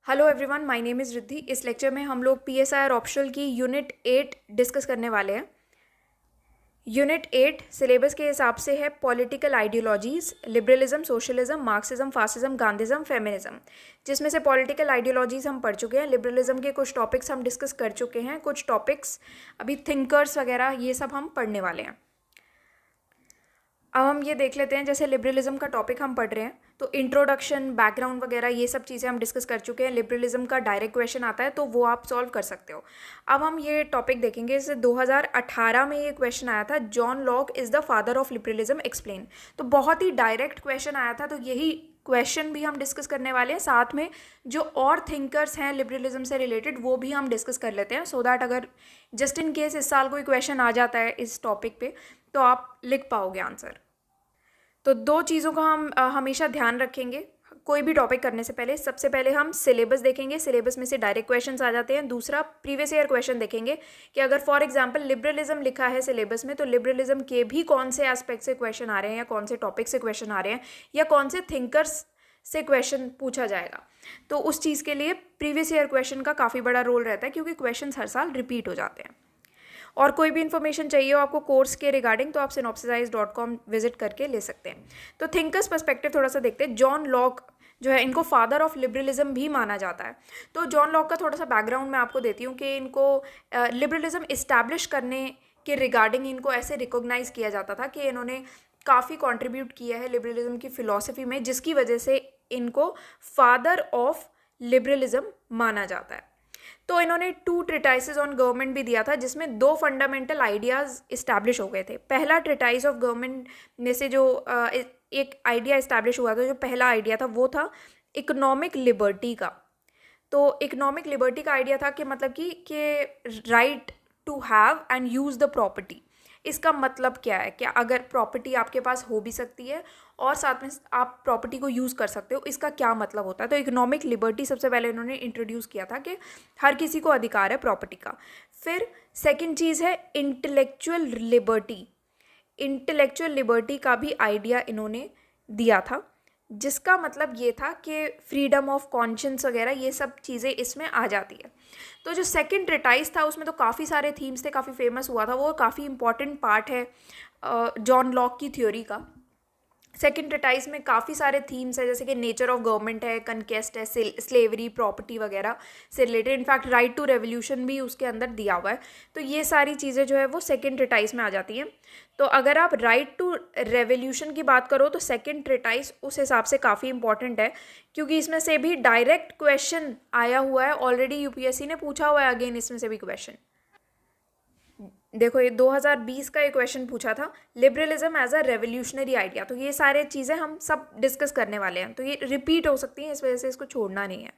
Hello everyone, my name is Riddhi. इस lecture में हम लोग पीएसआई और ऑप्शनल की यूनिट 8 डिस्कस करने वाले हैं। यूनिट 8 सिलेबस के हिसाब से है political ideologies, liberalism, socialism, Marxism, fascism, Gandhism, feminism. जिसमें से पॉलिटिकल आइडियोलॉजीज़ हम पढ़ चुके हैं, लिबरलिज्म के कुछ टॉपिक्स हम डिस्कस कर चुके हैं, कुछ टॉपिक्स अभी थिंकर्स वगैरह ये सब हम पढ़ने वाले हैं। अब हम ये देख लेते हैं, जैसे लिबरलिज्म का टॉपिक हम पढ़ रहे हैं तो इंट्रोडक्शन, बैकग्राउंड वगैरह ये सब चीज़ें हम डिस्कस कर चुके हैं। लिबरलिज्म का डायरेक्ट क्वेश्चन आता है तो वो आप सॉल्व कर सकते हो। अब हम ये टॉपिक देखेंगे, जैसे 2018 में ये क्वेश्चन आया था, John Lok is the father of liberalism explain. तो बहुत ही डायरेक्ट क्वेश्चन आया था, तो यही क्वेश्चन भी हम डिस्कस करने वाले हैं। साथ में जो और थिंकर्स हैं लिबरलिज्म से रिलेटेड वो भी हम डिस्कस कर लेते हैं, सो दैट अगर जस्ट इन केस इस साल कोई क्वेश्चन आ जाता है इस टॉपिक पे तो आप लिख पाओगे आंसर। तो दो चीज़ों का हम हमेशा ध्यान रखेंगे कोई भी टॉपिक करने से पहले। सबसे पहले हम सिलेबस देखेंगे, सिलेबस में से डायरेक्ट क्वेश्चंस आ जाते हैं। दूसरा, प्रीवियस ईयर क्वेश्चन देखेंगे कि अगर फॉर एग्जांपल लिबरलिज्म लिखा है सिलेबस में तो लिबरलिज्म के भी कौन से एस्पेक्ट से क्वेश्चन आ रहे हैं, या कौन से टॉपिक से क्वेश्चन आ रहे हैं, या कौन से थिंकर्स से क्वेश्चन पूछा जाएगा। तो उस चीज़ के लिए प्रीवियस ईयर क्वेश्चन का काफ़ी बड़ा रोल रहता है, क्योंकि क्वेश्चन हर साल रिपीट हो जाते हैं। और कोई भी इन्फॉर्मेशन चाहिए हो आपको कोर्स के रिगार्डिंग तो आप synopsisize.com विजिट करके ले सकते हैं। तो थिंकर्स पर्सपेक्टिव थोड़ा सा देखते हैं। जॉन लॉक जो है, इनको फादर ऑफ लिबरलिज्म भी माना जाता है। तो जॉन लॉक का थोड़ा सा बैकग्राउंड मैं आपको देती हूँ कि इनको लिबरलिज्म इस्टेब्लिश करने के रिगार्डिंग इनको ऐसे रिकॉग्नाइज किया जाता था कि इन्होंने काफ़ी कंट्रीब्यूट किया है लिबरलिज्म की फ़िलॉसफी में, जिसकी वजह से इनको फादर ऑफ लिबरलिज्म माना जाता है। तो इन्होंने 2 ट्रिटाइसेस ऑन गवर्नमेंट भी दिया था, जिसमें 2 फंडामेंटल आइडियाज़ इस्टेब्लिश हो गए थे। पहला ट्रिटाइस ऑफ गवर्नमेंट में से जो एक आइडिया इस्टेब्लिश हुआ था, जो पहला आइडिया था वो था इकोनॉमिक लिबर्टी का। तो इकोनॉमिक लिबर्टी का आइडिया था कि मतलब कि right to have and use the property. इसका मतलब क्या है कि अगर प्रॉपर्टी आपके पास हो भी सकती है और साथ में आप प्रॉपर्टी को यूज़ कर सकते हो, इसका क्या मतलब होता है। तो इकोनॉमिक लिबर्टी सबसे पहले इन्होंने इंट्रोड्यूस किया था कि हर किसी को अधिकार है प्रॉपर्टी का। फिर सेकंड चीज़ है इंटेलेक्चुअल लिबर्टी। इंटेलेक्चुअल लिबर्टी का भी आइडिया इन्होंने दिया था, जिसका मतलब ये था कि फ्रीडम ऑफ कॉन्शियंस वगैरह ये सब चीज़ें इसमें आ जाती है। तो जो सेकंड ट्रिटाइस था उसमें तो काफ़ी सारे थीम्स थे, काफ़ी फेमस हुआ था, वो काफ़ी इंपॉर्टेंट पार्ट है जॉन लॉक की थ्योरी का। सेकंड ट्रिटाइस में काफ़ी सारे थीम्स है, जैसे कि नेचर ऑफ गवर्नमेंट है, कनकेस्ट है, स्लेवरी, प्रॉपर्टी वगैरह से रिलेटेड। इनफैक्ट राइट टू रेवोल्यूशन भी उसके अंदर दिया हुआ है। तो ये सारी चीज़ें जो है वो सेकंड ट्रिटाइस में आ जाती हैं। तो अगर आप राइट टू रेवोल्यूशन की बात करो तो सेकंड ट्रिटाइस उस हिसाब से काफ़ी इंपॉर्टेंट है, क्योंकि इसमें से भी डायरेक्ट क्वेश्चन आया हुआ है। ऑलरेडी यूपीएससी ने पूछा हुआ है अगेन इसमें से भी क्वेश्चन। देखो, ये 2020 का एक क्वेश्चन पूछा था, liberalism as a revolutionary idea. तो ये सारे चीज़ें हम सब डिस्कस करने वाले हैं, तो ये रिपीट हो सकती हैं, इस वजह से इसको छोड़ना नहीं है।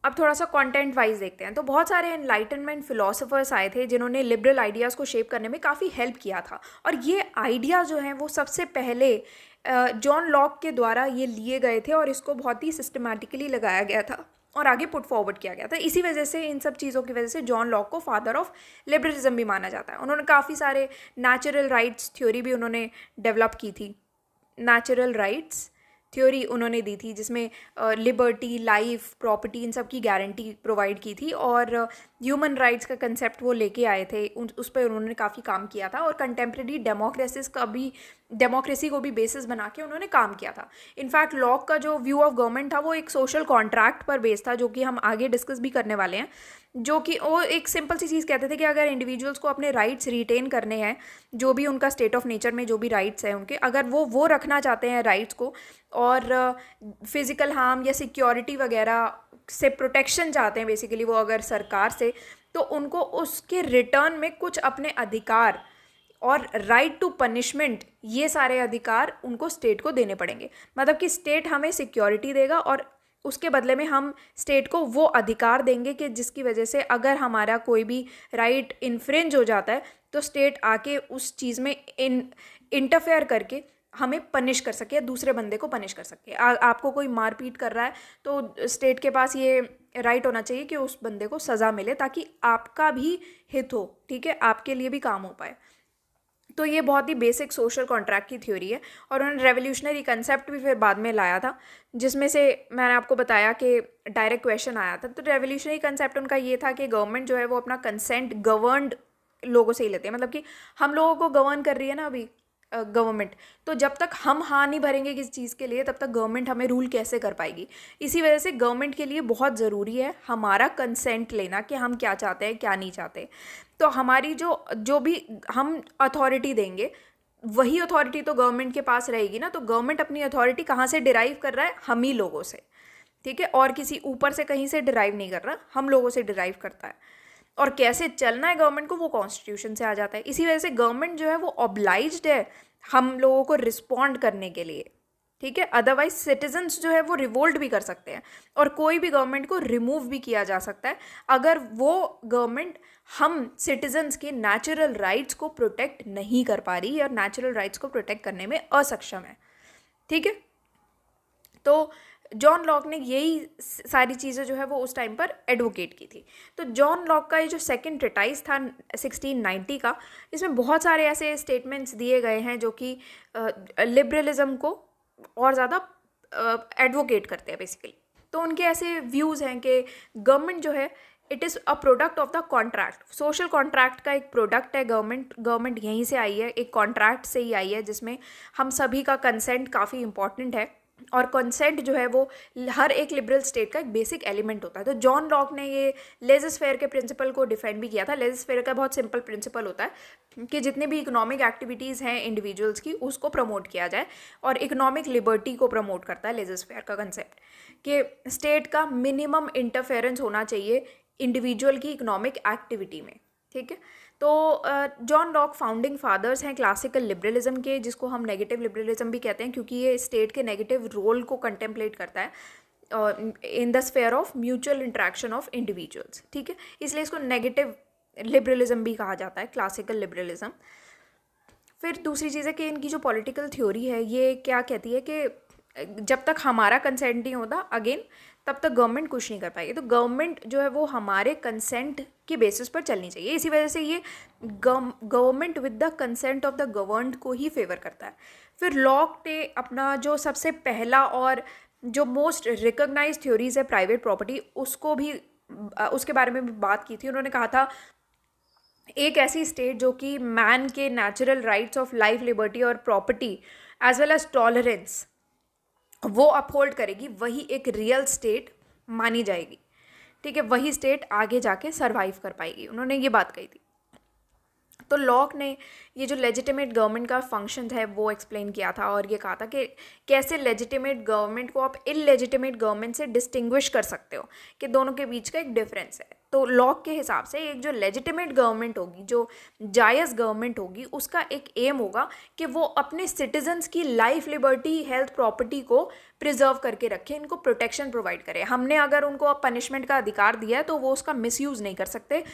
अब थोड़ा सा कंटेंट वाइज देखते हैं। तो बहुत सारे एनलाइटनमेंट फिलोसोफर्स आए थे जिन्होंने लिबरल आइडियाज़ को शेप करने में काफ़ी हेल्प किया था। और ये आइडिया जो हैं वो सबसे पहले जॉन लॉक के द्वारा ये लिए गए थे और इसको बहुत ही सिस्टमैटिकली लगाया गया था और आगे पुट फॉरवर्ड किया गया था। इसी वजह से, इन सब चीज़ों की वजह से जॉन लॉक को फादर ऑफ लिबरलिज्म भी माना जाता है। उन्होंने काफ़ी सारे नेचुरल राइट्स थ्योरी भी उन्होंने डेवलप की थी। नेचुरल राइट्स थ्योरी उन्होंने दी थी, जिसमें लिबर्टी, लाइफ, प्रॉपर्टी इन सब की गारंटी प्रोवाइड की थी। और ह्यूमन राइट्स का कंसेप्ट वो लेके आए थे, उस पर उन्होंने काफ़ी काम किया था। और कंटेम्प्रेरी डेमोक्रेसी को भी बेसिस बना के उन्होंने काम किया था। इनफैक्ट लॉक का जो व्यू ऑफ गवर्नमेंट था वो एक सोशल कॉन्ट्रैक्ट पर बेस था, जो कि हम आगे डिस्कस भी करने वाले हैं। जो कि वो एक सिंपल सी चीज़ कहते थे कि अगर इंडिविजुअल्स को अपने राइट्स रिटेन करने हैं, जो भी उनका स्टेट ऑफ नेचर में जो भी राइट्स हैं उनके, अगर वो रखना चाहते हैं राइट्स को, और फिज़िकल हार्म या सिक्योरिटी वगैरह से प्रोटेक्शन चाहते हैं बेसिकली वो अगर सरकार से, तो उनको उसके रिटर्न में कुछ अपने अधिकार और राइट टू पनिशमेंट, ये सारे अधिकार उनको स्टेट को देने पड़ेंगे। मतलब कि स्टेट हमें सिक्योरिटी देगा और उसके बदले में हम स्टेट को वो अधिकार देंगे कि जिसकी वजह से अगर हमारा कोई भी राइट इन्फ्रिंज हो जाता है तो स्टेट आके उस चीज़ में इंटरफेयर करके हमें पनिश कर सके, दूसरे बंदे को पनिश कर सके। आपको कोई मारपीट कर रहा है तो स्टेट के पास ये राइट होना चाहिए कि उस बंदे को सज़ा मिले, ताकि आपका भी हित हो, ठीक है, आपके लिए भी काम हो पाए। तो ये बहुत ही बेसिक सोशल कॉन्ट्रैक्ट की थ्योरी है, और उन्होंने रेवोल्यूशनरी कंसेप्ट भी फिर बाद में लाया था, जिसमें से मैंने आपको बताया कि डायरेक्ट क्वेश्चन आया था। तो रेवोल्यूशनरी कंसेप्ट उनका ये था कि गवर्नमेंट जो है वो अपना कंसेंट गवर्नड लोगों से ही लेते हैं, मतलब कि हम लोगों को गवर्न कर रही है ना अभी गवर्नमेंट, तो जब तक हम हाँ नहीं भरेंगे किसी चीज़ के लिए तब तक गवर्नमेंट हमें रूल कैसे कर पाएगी। इसी वजह से गवर्नमेंट के लिए बहुत ज़रूरी है हमारा कंसेंट लेना कि हम क्या चाहते हैं क्या नहीं चाहते। तो हमारी जो भी हम अथॉरिटी देंगे वही अथॉरिटी तो गवर्नमेंट के पास रहेगी ना। तो गवर्नमेंट अपनी अथॉरिटी कहाँ से डिराइव कर रहा है, हम ही लोगों से, ठीक है, और किसी ऊपर से कहीं से डिराइव नहीं कर रहा, हम लोगों से डिराइव करता है। और कैसे चलना है गवर्नमेंट को वो कॉन्स्टिट्यूशन से आ जाता है। इसी वजह से गवर्नमेंट जो है वो ऑब्लाइज्ड है हम लोगों को रिस्पॉन्ड करने के लिए, ठीक है। अदरवाइज सिटीजन्स जो है वो रिवोल्ट भी कर सकते हैं और कोई भी गवर्नमेंट को रिमूव भी किया जा सकता है अगर वो गवर्नमेंट हम सिटीजन्स के नेचुरल राइट्स को प्रोटेक्ट नहीं कर पा रही और नेचुरल राइट्स को प्रोटेक्ट करने में असक्षम है, ठीक है। तो जॉन लॉक ने यही सारी चीज़ें जो है वो उस टाइम पर एडवोकेट की थी। तो जॉन लॉक का ये जो सेकंड ट्रिटाइज था 1690 का, इसमें बहुत सारे ऐसे स्टेटमेंट्स दिए गए हैं जो कि लिबरलिज्म को और ज़्यादा एडवोकेट करते हैं बेसिकली। तो उनके ऐसे व्यूज़ हैं कि गवर्नमेंट जो है it is a product of the contract, social contract का एक प्रोडक्ट है गवर्नमेंट यहीं से आई है, एक कॉन्ट्रैक्ट से ही आई है जिसमें हम सभी का कंसेंट काफ़ी इंपॉर्टेंट है और कंसेंट जो है वो हर एक लिबरल स्टेट का एक बेसिक एलिमेंट होता है। तो जॉन लॉक ने ये लेजर फेयर के प्रिंसिपल को डिफेंड भी किया था। लेजर फेयर का बहुत सिंपल प्रिंसिपल होता है कि जितने भी इकोनॉमिक एक्टिविटीज़ हैं इंडिविजुअल्स की उसको प्रमोट किया जाए, और इकोनॉमिक लिबर्टी को प्रमोट करता है लेजर फेयर का कंसेप्ट कि स्टेट का मिनिमम इंटरफेरेंस होना चाहिए इंडिविजुअल की इकोनॉमिक एक्टिविटी में, ठीक है। तो जॉन लॉक फाउंडिंग फादर्स हैं क्लासिकल लिबरलिज्म के, जिसको हम नेगेटिव लिबरलिज्म भी कहते हैं क्योंकि ये स्टेट के नेगेटिव रोल को कंटेम्पलेट करता है in the sphere of mutual interaction of individuals, ठीक है। इसलिए इसको नेगेटिव लिबरलिज्म भी कहा जाता है, क्लासिकल लिबरलिज्म। फिर दूसरी चीज़ है कि इनकी जो पॉलिटिकल थ्योरी है ये क्या कहती है कि जब तक हमारा कंसेंट नहीं होता अगेन तब तक गवर्नमेंट कुछ नहीं कर पाएगी। तो गवर्नमेंट जो है वो हमारे कंसेंट के बेसिस पर चलनी चाहिए। इसी वजह से ये government with the consent of the governed को ही फेवर करता है। फिर लॉक ने अपना जो सबसे पहला और जो मोस्ट रिकॉग्नाइज्ड थ्योरीज है प्राइवेट प्रॉपर्टी, उसको भी उसके बारे में भी बात की थी। उन्होंने कहा था एक ऐसी स्टेट जो कि मैन के natural rights of life, liberty और property as well as tolerance वो अपहोल्ड करेगी, वही एक रियल स्टेट मानी जाएगी, ठीक है। वही स्टेट आगे जाके सरवाइव कर पाएगी, उन्होंने ये बात कही थी। तो लॉक ने ये जो लेजिटिमेट गवर्नमेंट का फंक्शन है वो एक्सप्लेन किया था और ये कहा था कि कैसे लेजिटिमेट गवर्नमेंट को आप इललेजिटिमेट गवर्नमेंट से डिस्टिंग्विश कर सकते हो, कि दोनों के बीच का एक डिफरेंस है। तो लॉक के हिसाब से एक जो लेजिटिमेट गवर्नमेंट होगी, जो जायज़ गवर्नमेंट होगी, उसका एक एम होगा कि वो अपने सिटीजन्स की लाइफ, लिबर्टी, हेल्थ, प्रॉपर्टी को प्रिजर्व करके रखे, इनको प्रोटेक्शन प्रोवाइड करे। हमने अगर उनको पनिशमेंट का अधिकार दिया है तो वो उसका मिसयूज़ नहीं कर सकते।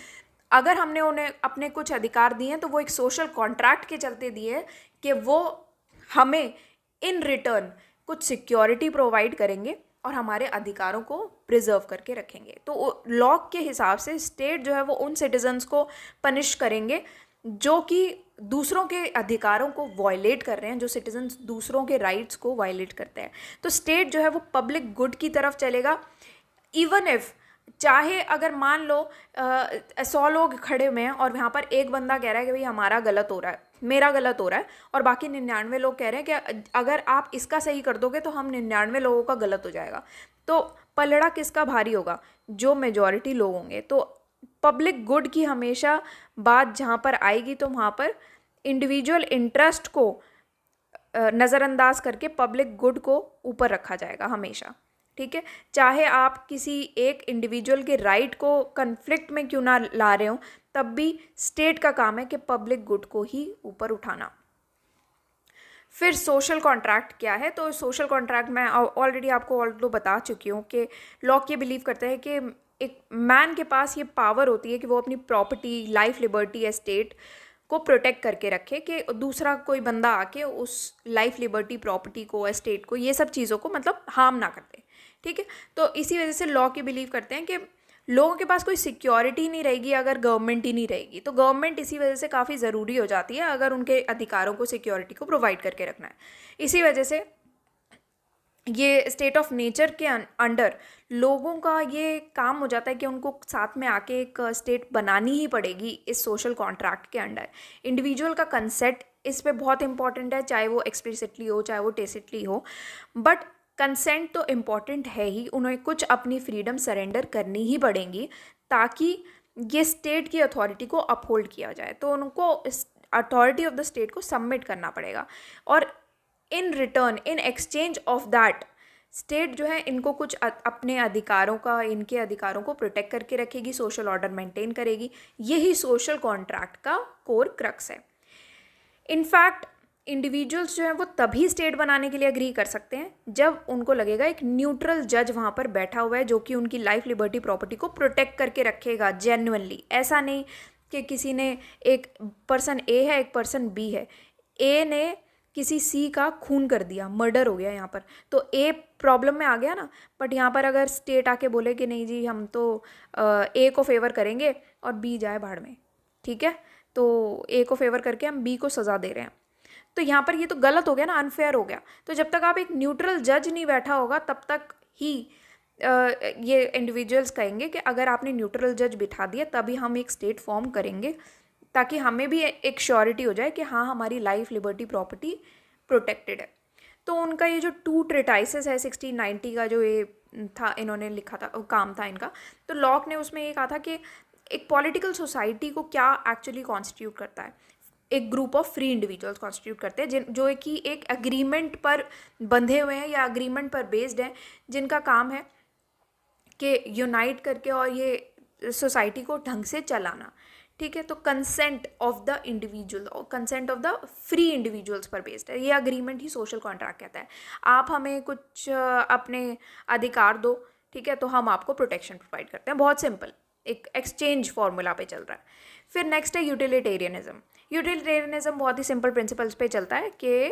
अगर हमने उन्हें अपने कुछ अधिकार दिए हैं तो वो एक सोशल कॉन्ट्रैक्ट के चलते दिए हैं कि वो हमें इन रिटर्न कुछ सिक्योरिटी प्रोवाइड करेंगे और हमारे अधिकारों को प्रिजर्व करके रखेंगे। तो लॉक के हिसाब से स्टेट जो है वो उन सिटीजन्स को पनिश करेंगे जो कि दूसरों के अधिकारों को वायलेट कर रहे हैं, जो सिटीजन्स दूसरों के राइट्स को वायलेट करते हैं। तो स्टेट जो है वो पब्लिक गुड की तरफ चलेगा। इवन इफ़ चाहे अगर मान लो 100 लोग खड़े हुए हैं और यहाँ पर एक बंदा कह रहा है कि भाई हमारा गलत हो रहा है, मेरा गलत हो रहा है, और बाकी 99 लोग कह रहे हैं कि अगर आप इसका सही कर दोगे तो हम 99 लोगों का गलत हो जाएगा, तो पलड़ा किसका भारी होगा? जो मेजॉरिटी लोग होंगे। तो पब्लिक गुड की हमेशा बात जहाँ पर आएगी तो वहाँ पर इंडिविजुअल इंटरेस्ट को नज़रअंदाज करके पब्लिक गुड को ऊपर रखा जाएगा हमेशा, ठीक है। चाहे आप किसी एक इंडिविजुअल के राइट को कन्फ्लिक्ट में क्यों ना ला रहे हो, तब भी स्टेट का काम है कि पब्लिक गुड को ही ऊपर उठाना। फिर सोशल कॉन्ट्रैक्ट क्या है? तो सोशल कॉन्ट्रैक्ट मैं ऑलरेडी आपको बता चुकी हूँ कि लॉक ये बिलीव करते हैं कि एक मैन के पास ये पावर होती है कि वो अपनी प्रॉपर्टी, लाइफ, लिबर्टी, एस्टेट को प्रोटेक्ट करके रखे, कि दूसरा कोई बंदा आके उस लाइफ, लिबर्टी, प्रॉपर्टी को, एस्टेट को, ये सब चीज़ों को मतलब हार्म ना करते, ठीक है। तो इसी वजह से लॉ की बिलीव करते हैं कि लोगों के पास कोई सिक्योरिटी नहीं रहेगी अगर गवर्नमेंट ही नहीं रहेगी। तो गवर्नमेंट इसी वजह से काफ़ी ज़रूरी हो जाती है अगर उनके अधिकारों को, सिक्योरिटी को प्रोवाइड करके रखना है। इसी वजह से ये स्टेट ऑफ नेचर के अंडर लोगों का ये काम हो जाता है कि उनको साथ में आके एक स्टेट बनानी ही पड़ेगी इस सोशल कॉन्ट्रैक्ट के अंडर। इंडिविजुअल का कंसेंट इस पे बहुत इंपॉर्टेंट है, चाहे वो एक्सप्लिसिटली हो चाहे वो टेसिटली हो, बट कंसेंट तो इम्पॉर्टेंट है ही। उन्हें कुछ अपनी फ्रीडम सरेंडर करनी ही पड़ेंगी ताकि ये स्टेट की अथॉरिटी को अपहोल्ड किया जाए। तो उनको अथॉरिटी ऑफ द स्टेट को सबमिट करना पड़ेगा और in return, in exchange of that, state जो है इनको कुछ अपने अधिकारों का, इनके अधिकारों को प्रोटेक्ट करके रखेगी, सोशल ऑर्डर मेंटेन करेगी। यही सोशल कॉन्ट्रैक्ट का कोर क्रक्स है। इनफैक्ट इंडिविजुअल्स जो हैं वो तभी स्टेट बनाने के लिए एग्री कर सकते हैं जब उनको लगेगा एक न्यूट्रल जज वहाँ पर बैठा हुआ है जो कि उनकी लाइफ, लिबर्टी, प्रॉपर्टी को प्रोटेक्ट करके रखेगा जेन्युइनली। ऐसा नहीं कि किसी ने, एक पर्सन ए है एक पर्सन बी है, ए ने किसी सी का खून कर दिया, मर्डर हो गया यहाँ पर, तो ए प्रॉब्लम में आ गया ना। बट यहाँ पर अगर स्टेट आके बोले कि नहीं जी हम तो ए को फेवर करेंगे और बी जाए भाड़ में, ठीक है, तो ए को फेवर करके हम बी को सज़ा दे रहे हैं, तो यहाँ पर ये तो गलत हो गया ना, अनफेयर हो गया। तो जब तक आप एक न्यूट्रल जज नहीं बैठा होगा तब तक ही ये इंडिविजुअल्स कहेंगे कि अगर आपने न्यूट्रल जज बिठा दिया तभी हम एक स्टेट फॉर्म करेंगे, ताकि हमें भी एक श्योरिटी हो जाए कि हाँ हमारी लाइफ, लिबर्टी, प्रॉपर्टी प्रोटेक्टेड है। तो उनका ये जो 2 ट्रेटाइसेस है 1690 का जो ये था, इन्होंने लिखा था, काम था इनका, तो लॉक ने उसमें ये कहा था कि एक पॉलिटिकल सोसाइटी को क्या एक्चुअली कॉन्स्टिट्यूट करता है। एक group of free individuals constitute करते हैं जो कि एक एग्रीमेंट पर बंधे हुए हैं या एग्रीमेंट पर बेस्ड हैं, जिनका काम है कि यूनाइट करके और ये सोसाइटी को ढंग से चलाना, ठीक है। तो कंसेंट ऑफ द इंडिविजुअल और consent of the free individuals पर बेस्ड है। ये अग्रीमेंट ही सोशल कॉन्ट्रैक्ट कहता है। आप हमें कुछ अपने अधिकार दो, ठीक है, तो हम आपको प्रोटेक्शन प्रोवाइड करते हैं। बहुत सिंपल एक एक्सचेंज फॉर्मूला पे चल रहा है। फिर नेक्स्ट है यूटिलिटेरियनिज्म। यूटिलिटेरियनिज्म बहुत ही सिंपल प्रिंसिपल्स पे चलता है कि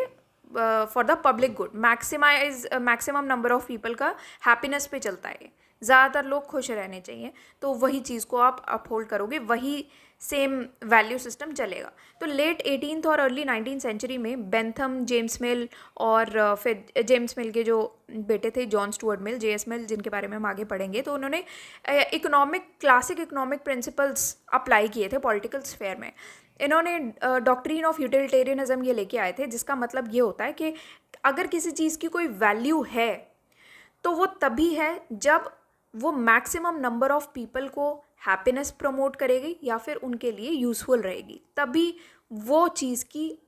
for the public good, maximum number of people का हैप्पीनेस पे चलता है। ज़्यादातर लोग खुश रहने चाहिए, तो वही चीज़ को आप अपहोल्ड करोगे, वही सेम वैल्यू सिस्टम चलेगा। तो लेट 18th और अर्ली 19th सेंचुरी में बेंथम, जेम्स मिल और फिर जेम्स मिल के जो बेटे थे जॉन स्टुअर्ट मिल, जेएस मिल, जिनके बारे में हम आगे पढ़ेंगे, तो उन्होंने क्लासिक इकोनॉमिक प्रिंसिपल्स अप्लाई किए थे पॉलिटिकल स्फेयर में। इन्होंने डॉक्ट्रिन ऑफ यूटिलिटेरियनिज्म ये लेके आए थे, जिसका मतलब ये होता है कि अगर किसी चीज़ की कोई वैल्यू है तो वो तभी है जब वो मैक्सिमम नंबर ऑफ पीपल को हैप्पीनेस प्रमोट करेगी या फिर उनके लिए यूज़फुल रहेगी, तभी वो चीज़ की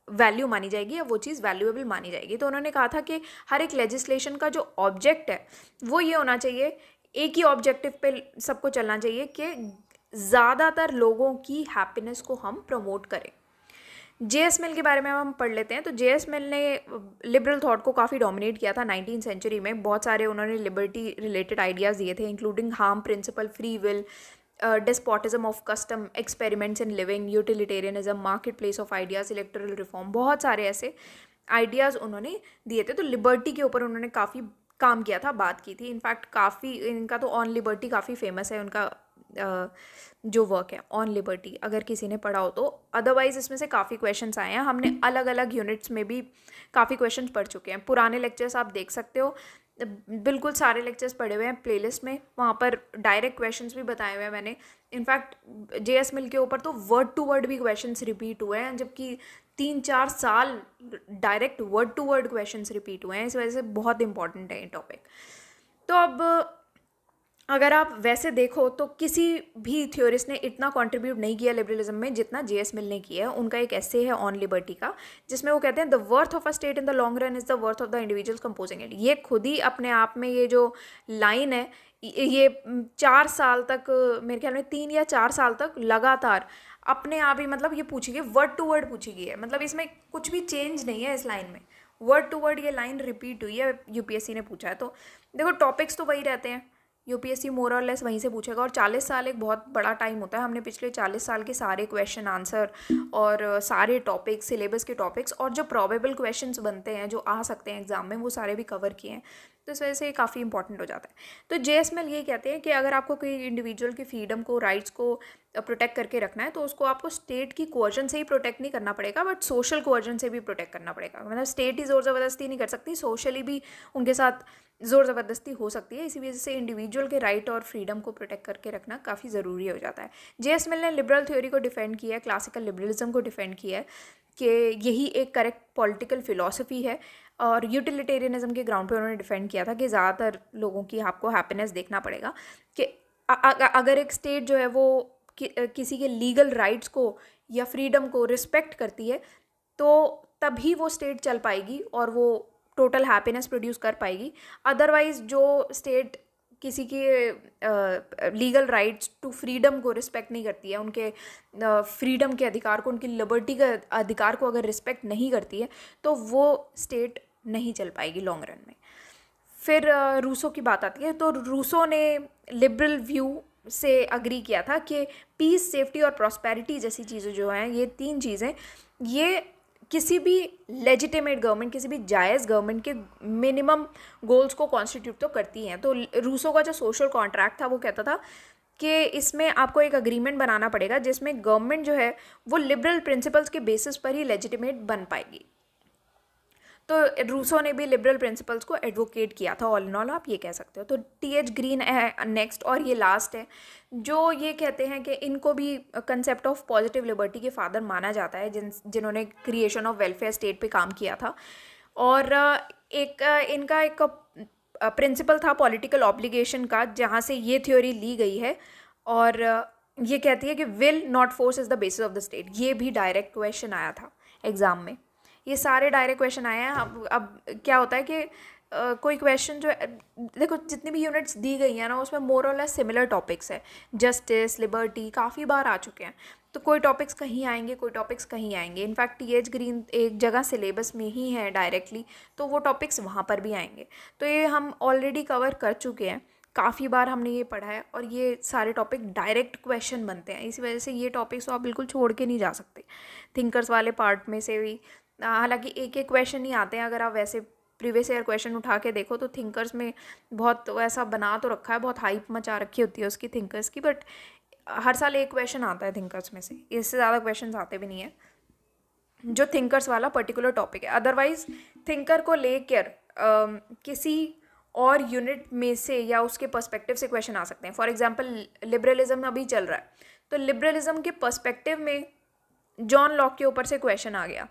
वैल्यू मानी जाएगी या वो चीज़ वैल्यूएबल मानी जाएगी। तो उन्होंने कहा था कि हर एक लेजिस्लेशन का जो ऑब्जेक्ट है वो ये होना चाहिए, एक ही ऑब्जेक्टिव पे सबको चलना चाहिए कि ज़्यादातर लोगों की हैप्पीनेस को हम प्रमोट करें। जेएस मिल के बारे में हम पढ़ लेते हैं। तो जेएस मिल ने लिबरल थॉट को काफ़ी डोमिनेट किया था 19th सेंचुरी में। बहुत सारे उन्होंने लिबर्टी रिलेटेड आइडियाज़ दिए थे, including harm principal, free will, despotism of custom, experiments in living, utilitarianism, market place of ideas, electoral reform, बहुत सारे ऐसे आइडियाज़ उन्होंने दिए थे। तो लिबर्टी के ऊपर उन्होंने काफ़ी काम किया था, बात की थी। इनफैक्ट काफ़ी इनका तो ऑन लिबर्टी काफ़ी फेमस है, उनका जो वर्क है ऑन लिबर्टी, अगर किसी ने पढ़ा हो तो। अदरवाइज़ इसमें से काफ़ी क्वेश्चंस आए हैं, हमने अलग अलग यूनिट्स में भी काफ़ी क्वेश्चंस पढ़ चुके हैं। पुराने लेक्चर्स आप देख सकते हो, बिल्कुल सारे लेक्चर्स पढ़े हुए हैं प्लेलिस्ट में, वहाँ पर डायरेक्ट क्वेश्चंस भी बताए हुए हैं मैंने। इनफैक्ट जेएस मिल के ऊपर तो वर्ड टू वर्ड भी क्वेश्चंस रिपीट हुए हैं, जबकि 3-4 साल direct word to word questions repeat हुए हैं। इस वजह से बहुत इंपॉर्टेंट है ये टॉपिक। तो अब अगर आप वैसे देखो तो किसी भी थ्योरिस्ट ने इतना कंट्रीब्यूट नहीं किया लिबरलिज्म में जितना जेएस मिल ने किया है। उनका एक ऐसे है ऑन लिबर्टी का, जिसमें वो कहते हैं the worth of a state in the long run is the worth of the individuals composing it. ये खुद ही अपने आप में ये जो लाइन है, ये 4 साल तक, मेरे ख्याल में 3 या 4 साल तक लगातार अपने आप ही, मतलब ये पूछी गई, वर्ड टू वर्ड पूछी गई है, मतलब इसमें कुछ भी चेंज नहीं है इस लाइन में, वर्ड टू वर्ड ये लाइन रिपीट हुई है, यूपीएससी ने पूछा है। तो देखो टॉपिक्स तो वही रहते हैं, यूपीएससी मोर और लेस वहीं से पूछेगा। और 40 साल एक बहुत बड़ा टाइम होता है। हमने पिछले 40 साल के सारे क्वेश्चन आंसर और सारे टॉपिक्स, सिलेबस के टॉपिक्स और जो प्रोबेबल क्वेश्चंस बनते हैं जो आ सकते हैं एग्जाम में, वो सारे भी कवर किए हैं। तो इस वजह से ये काफ़ी इंपॉर्टेंट हो जाता है। तो JSML ये कहते हैं कि अगर आपको कोई इंडिविजुअल की फ्रीडम को, राइट्स को प्रोटेक्ट करके रखना है तो उसको आपको स्टेट की कोअर्जन से ही प्रोटेक्ट नहीं करना पड़ेगा, बट सोशल कोअर्जन से भी प्रोटेक्ट करना पड़ेगा। मतलब स्टेट ही ज़ोर ज़बरदस्ती नहीं कर सकती, सोशली भी उनके साथ ज़ोर ज़बरदस्ती हो सकती है। इसी वजह से इंडिविजुअल के राइट और फ्रीडम को प्रोटेक्ट करके रखना काफ़ी ज़रूरी हो जाता है। JSML ने लिबरल थ्योरी को डिफेंड किया है, क्लासिकल लिबरलिज्म को डिफेंड किया है कि यही एक करेक्ट पॉलिटिकल फिलॉसफी है, और यूटिलिटेरियनिज्म के ग्राउंड पे उन्होंने डिफेंड किया था कि ज़्यादातर लोगों की आपको हैप्पीनेस देखना पड़ेगा, कि अगर एक स्टेट जो है वो किसी के लीगल राइट्स को या फ्रीडम को रिस्पेक्ट करती है तो तभी वो स्टेट चल पाएगी और वो टोटल हैप्पीनेस प्रोड्यूस कर पाएगी। अदरवाइज जो स्टेट किसी के लीगल राइट्स टू फ्रीडम को रिस्पेक्ट नहीं करती है, उनके फ्रीडम के अधिकार को, उनकी लिबर्टी के अधिकार को अगर रिस्पेक्ट नहीं करती है तो वो स्टेट नहीं चल पाएगी लॉन्ग रन में। फिर रूसो की बात आती है, तो रूसो ने लिबरल व्यू से अग्री किया था कि पीस, सेफ्टी और प्रॉस्पेरिटी जैसी चीज़ें जो हैं, ये 3 चीज़ें, ये किसी भी लेजिटिमेट गवर्नमेंट, किसी भी जायज़ गवर्नमेंट के मिनिमम गोल्स को कॉन्स्टिट्यूट तो करती हैं। तो रूसो का जो सोशल कॉन्ट्रैक्ट था वो कहता था कि इसमें आपको एक अग्रीमेंट बनाना पड़ेगा जिसमें गवर्नमेंट जो है वो लिबरल प्रिंसिपल्स के बेसिस पर ही लेजिटिमेट बन पाएगी। तो रूसो ने भी लिबरल प्रिंसिपल्स को एडवोकेट किया था, ऑल इन ऑल आप ये कह सकते हो। तो TH ग्रीन है नेक्स्ट, और ये लास्ट है, जो ये कहते हैं कि इनको भी कंसेप्ट ऑफ पॉजिटिव लिबर्टी के फादर माना जाता है, जिन्होंने क्रिएशन ऑफ वेलफेयर स्टेट पे काम किया था। और एक इनका एक प्रिंसिपल था पॉलिटिकल ऑब्लिगेशन का, जहाँ से ये थ्योरी ली गई है, और ये कहती है कि will not force is the basis of the state. ये भी डायरेक्ट क्वेश्चन आया था एग्ज़ाम में, ये सारे डायरेक्ट क्वेश्चन आए हैं। अब क्या होता है कि कोई क्वेश्चन जो है, देखो जितनी भी यूनिट्स दी गई हैं ना उसमें मोर और लेस सिमिलर टॉपिक्स है, जस्टिस, लिबर्टी काफ़ी बार आ चुके हैं। तो कोई टॉपिक्स कहीं आएंगे, कोई टॉपिक्स कहीं आएंगे। इनफैक्ट TH ग्रीन एक जगह सिलेबस में ही है डायरेक्टली, तो वो टॉपिक्स वहाँ पर भी आएंगे। तो ये हम ऑलरेडी कवर कर चुके हैं, काफ़ी बार हमने ये पढ़ा है, और ये सारे टॉपिक डायरेक्ट क्वेश्चन बनते हैं। इसी वजह से ये टॉपिक्स तो आप बिल्कुल छोड़ के नहीं जा सकते। थिंकर्स वाले पार्ट में से भी हालांकि एक एक क्वेश्चन ही आते हैं, अगर आप वैसे प्रीवियस ईयर क्वेश्चन उठा के देखो तो थिंकर्स में बहुत वैसा बना तो रखा है, बहुत हाइप मचा रखी होती है उसकी थिंकर्स की, बट हर साल एक क्वेश्चन आता है थिंकर्स में से, इससे ज़्यादा क्वेश्चन आते भी नहीं है जो थिंकर्स वाला पर्टिकुलर टॉपिक है। अदरवाइज थिंकर को लेकर किसी और यूनिट में से या उसके पर्सपेक्टिव से क्वेश्चन आ सकते हैं। फॉर एग्जांपल लिबरलिज्म अभी चल रहा है, तो लिबरलिज्म के पर्सपेक्टिव में जॉन लॉक के ऊपर से क्वेश्चन आ गया,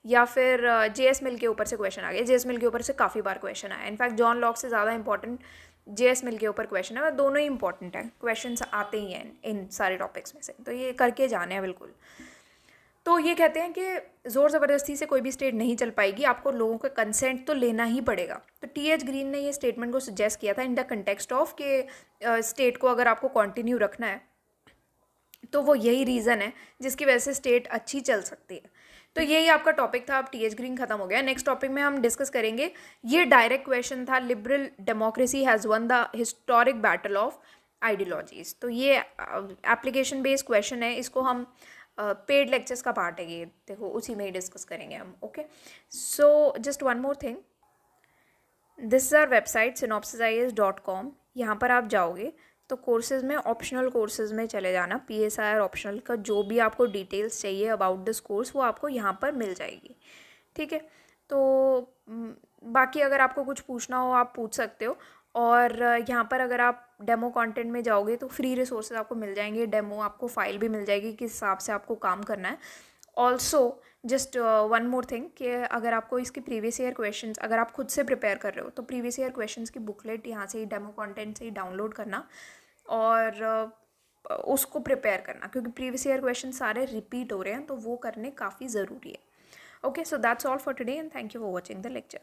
या फिर JS मिल के ऊपर से क्वेश्चन आ गया। JS मिल के ऊपर से काफ़ी बार क्वेश्चन आया। इनफैक्ट जॉन लॉक से ज़्यादा इंपॉर्टेंट JS मिल के ऊपर क्वेश्चन है, दोनों ही इंपॉर्टेंट है, क्वेश्चंस आते ही हैं इन सारे टॉपिक्स में से, तो ये करके जाने हैं बिल्कुल। तो ये कहते हैं कि ज़ोर ज़बरदस्ती से कोई भी स्टेट नहीं चल पाएगी, आपको लोगों का कंसेंट तो लेना ही पड़ेगा। तो TH ग्रीन ने ये स्टेटमेंट को सजेस्ट किया था इन द कंटेक्स्ट ऑफ कि स्टेट को अगर आपको कंटिन्यू रखना है तो वो यही रीज़न है जिसकी वजह से स्टेट अच्छी चल सकती है। तो यही आपका टॉपिक था। अब TH ग्रीन खत्म हो गया। नेक्स्ट टॉपिक में हम डिस्कस करेंगे, ये डायरेक्ट क्वेश्चन था, liberal democracy has one the historic battle of ideologies. तो ये एप्लीकेशन बेस्ड क्वेश्चन है, इसको हम पेड लेक्चर्स का पार्ट है ये, देखो उसी में ही डिस्कस करेंगे हम। Okay, so just one more thing, this is our website synopsisis.com। यहाँ पर आप जाओगे तो कोर्सेज़ में, ऑप्शनल कोर्सेज़ में चले जाना, PSIR ऑप्शनल का जो भी आपको डिटेल्स चाहिए अबाउट दिस कोर्स वो आपको यहाँ पर मिल जाएगी। ठीक है, तो बाकी अगर आपको कुछ पूछना हो आप पूछ सकते हो। और यहाँ पर अगर आप डेमो कंटेंट में जाओगे तो फ्री रिसोर्सेज आपको मिल जाएंगे, डेमो आपको फाइल भी मिल जाएगी किस हिसाब से आपको काम करना है। Also just one more thing कि अगर आपको इसके प्रीवियस ईयर क्वेश्चंस अगर आप खुद से प्रिपेयर कर रहे हो तो प्रीवियस ईयर क्वेश्चंस की बुकलेट यहाँ से ही, डेमो कंटेंट से ही डाउनलोड करना और उसको प्रिपेयर करना, क्योंकि प्रीवियस ईयर क्वेश्चन सारे रिपीट हो रहे हैं तो वो करने काफ़ी ज़रूरी है। Okay, so that's all for today and thank you for watching the lecture.